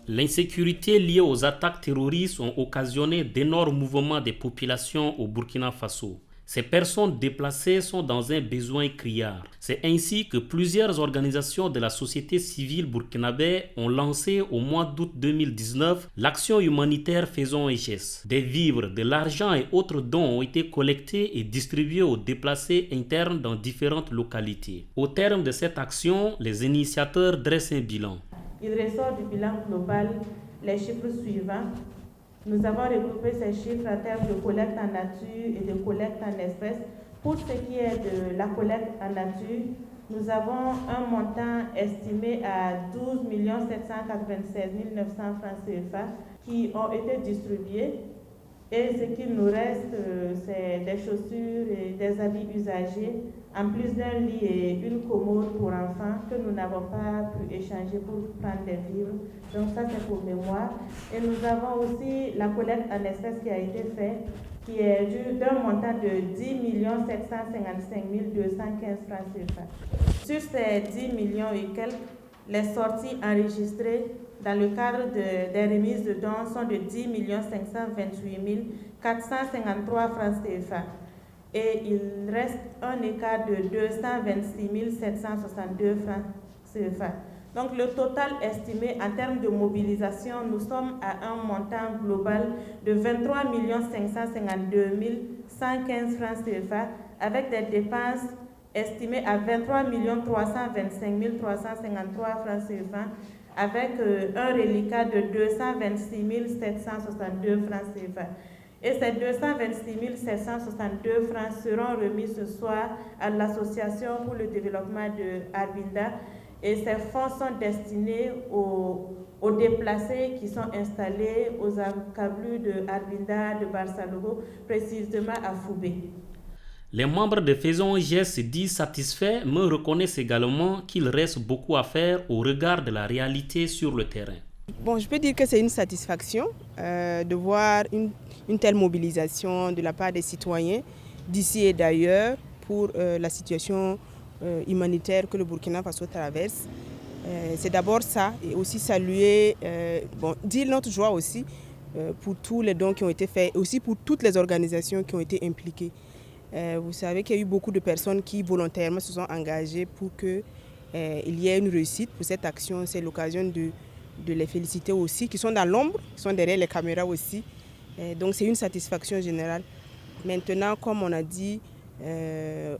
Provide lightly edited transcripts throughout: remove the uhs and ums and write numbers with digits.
L'insécurité liée aux attaques terroristes ont occasionné d'énormes mouvements des populations au Burkina Faso. Ces personnes déplacées sont dans un besoin criard. C'est ainsi que plusieurs organisations de la société civile burkinabé ont lancé au mois d'août 2019 l'action humanitaire Faisons un geste. Des vivres, de l'argent et autres dons ont été collectés et distribués aux déplacés internes dans différentes localités. Au terme de cette action, les initiateurs dressent un bilan. Il ressort du bilan global les chiffres suivants. Nous avons regroupé ces chiffres en termes de collecte en nature et de collecte en espèces. Pour ce qui est de la collecte en nature, nous avons un montant estimé à 12 796 900 francs CFA qui ont été distribués. Et ce qu'il nous reste, c'est des chaussures et des habits usagés, en plus d'un lit et une commode pour enfants que nous n'avons pas pu échanger pour prendre des vivres. Donc ça, c'est pour mémoire. Et nous avons aussi la collecte en espèces qui a été faite, qui est d'un montant de 10 755 215 francs CFA. Sur ces 10 millions et quelques, les sorties enregistrées dans le cadre des remises de dons sont de 10 528 453 francs CFA. Et il reste un écart de 226 762 francs CFA. Donc le total estimé en termes de mobilisation, nous sommes à un montant global de 23 552 115 francs CFA avec des dépenses estimées à 23 325 353 francs CFA avec un reliquat de 226 762 francs CFA. Et ces 226 762 francs seront remis ce soir à l'Association pour le développement de Arbinda. Et ces fonds sont destinés aux déplacés qui sont installés aux encablures de Arbinda, de Barsalogo, précisément à Foubé. Les membres de Faisons un geste se disent satisfaits, mais reconnaissent également qu'il reste beaucoup à faire au regard de la réalité sur le terrain. Bon, je peux dire que c'est une satisfaction de voir une telle mobilisation de la part des citoyens d'ici et d'ailleurs pour la situation humanitaire que le Burkina Faso traverse. C'est d'abord ça, et aussi saluer, dire notre joie aussi pour tous les dons qui ont été faits, et aussi pour toutes les organisations qui ont été impliquées. Vous savez qu'il y a eu beaucoup de personnes qui volontairement se sont engagées pour qu'il y ait une réussite pour cette action. C'est l'occasion de les féliciter aussi, qui sont dans l'ombre, qui sont derrière les caméras aussi. Donc c'est une satisfaction générale. Maintenant, comme on a dit,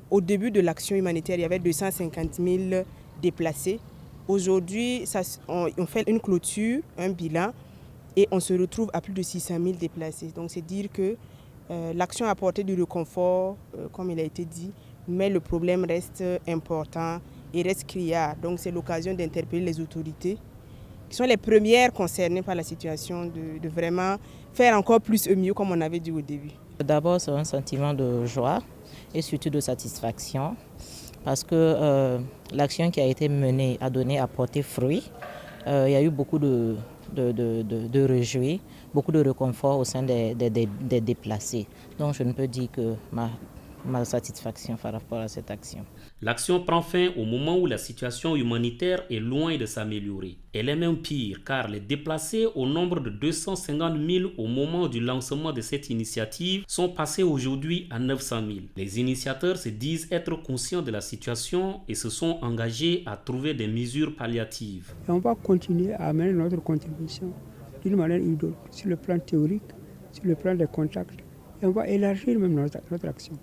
au début de l'action humanitaire, il y avait 250 000 déplacés. Aujourd'hui, on fait une clôture, un bilan, et on se retrouve à plus de 600 000 déplacés. Donc c'est dire que l'action a apporté du réconfort, comme il a été dit, mais le problème reste important et reste criard. Donc c'est l'occasion d'interpeller les autorités, qui sont les premières concernées par la situation, de vraiment faire encore plus et mieux, comme on avait dit au début. D'abord, c'est un sentiment de joie et surtout de satisfaction, parce que l'action qui a été menée a porté fruit. Il y a eu beaucoup de réjouis, beaucoup de réconfort au sein des déplacés. Donc je ne peux dire que ma satisfaction par rapport à cette action. L'action prend fin au moment où la situation humanitaire est loin de s'améliorer. Elle est même pire car les déplacés au nombre de 250 000 au moment du lancement de cette initiative sont passés aujourd'hui à 900 000. Les initiateurs se disent être conscients de la situation et se sont engagés à trouver des mesures palliatives. Et on va continuer à amener notre contribution d'une manière ou d'autre, sur le plan théorique, sur le plan des contacts. Et on va élargir même notre action.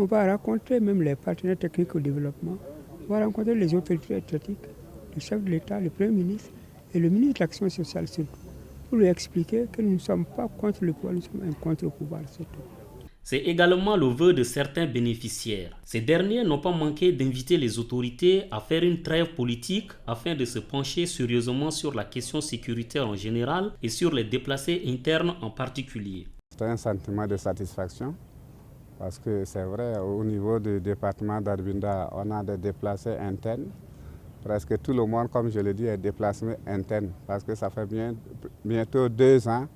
On va rencontrer même les partenaires techniques au développement. On va rencontrer les autorités étatiques, le chef de l'État, le Premier ministre et le ministre de l'Action sociale surtout, pour lui expliquer que nous ne sommes pas contre le pouvoir, nous sommes contre le pouvoir surtout. C'est également le vœu de certains bénéficiaires. Ces derniers n'ont pas manqué d'inviter les autorités à faire une trêve politique afin de se pencher sérieusement sur la question sécuritaire en général et sur les déplacés internes en particulier. C'est un sentiment de satisfaction parce que c'est vrai, au niveau du département d'Arbinda, on a des déplacés internes. Presque tout le monde, comme je le dis, est déplacé interne parce que ça fait bientôt 2 ans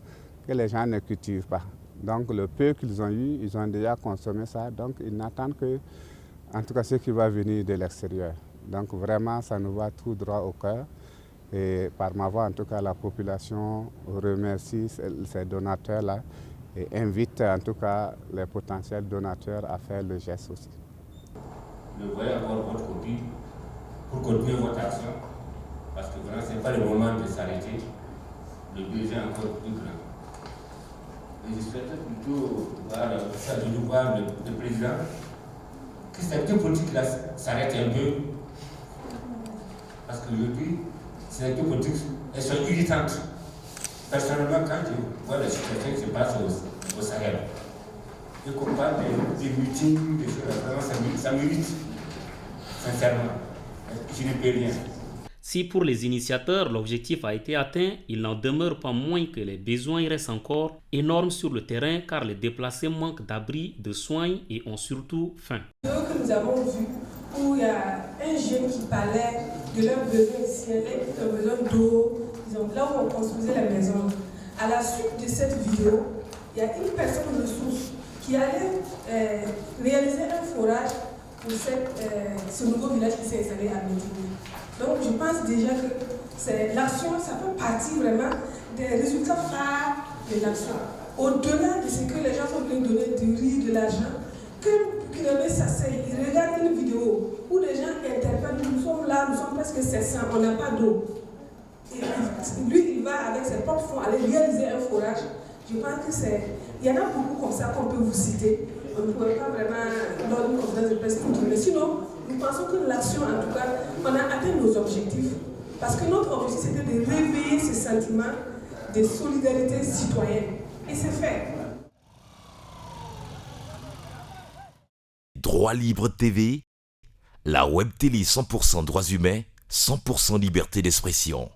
que les gens ne cultivent pas. Donc le peu qu'ils ont eu, ils ont déjà consommé ça, donc ils n'attendent que, en tout cas, ce qui va venir de l'extérieur. Donc vraiment, ça nous va tout droit au cœur. Et par ma voix, en tout cas, la population remercie ces donateurs-là et invite en tout cas les potentiels donateurs à faire le geste aussi. Je voyais encore votre copie pour continuer votre action, parce que vraiment, ce n'est pas le moment de s'arrêter. Le besoin est encore plus grand. Et je souhaitais plutôt voir le président, que cette politique-là s'arrête un peu, parce qu'aujourd'hui, ces deux politiques, elles sont irritantes. Personnellement, quand je vois la situation qui se passe au Sahel, et qu'on parle des meetings, des choses, vraiment, ça m'irrite, sincèrement. Je ne peux rien. Si pour les initiateurs, l'objectif a été atteint, il n'en demeure pas moins que les besoins restent encore énormes sur le terrain car les déplacés manquent d'abris, de soins et ont surtout faim. Que nous avons vu où il y a un jeune qui parlait de leurs besoins ici, ils ont besoin d'eau, là où on construisait la maison. À la suite de cette vidéo, il y a une personne ressource qui allait réaliser un forage pour ce nouveau village qui s'est installé à Médine. Donc je pense déjà que l'action, ça fait partie vraiment des résultats phares de l'action. Au-delà de ce que les gens sont venus donner du riz, de l'argent, que Burkinabé s'asseye, il regarde une vidéo où les gens interpellent, nous sommes là, nous sommes presque 700, on n'a pas d'eau. Et lui, il va avec ses propres fonds aller réaliser un forage. Je pense que il y en a beaucoup comme ça qu'on peut vous citer. On ne pourrait pas vraiment donner une conférence de presse pour tout. Mais sinon, nous pensons que l'action, en tout cas, on a atteint nos objectifs. Parce que notre objectif, c'était de réveiller ce sentiment de solidarité citoyenne. Et c'est fait. Droit Libre TV, la web télé 100% droits humains, 100% liberté d'expression.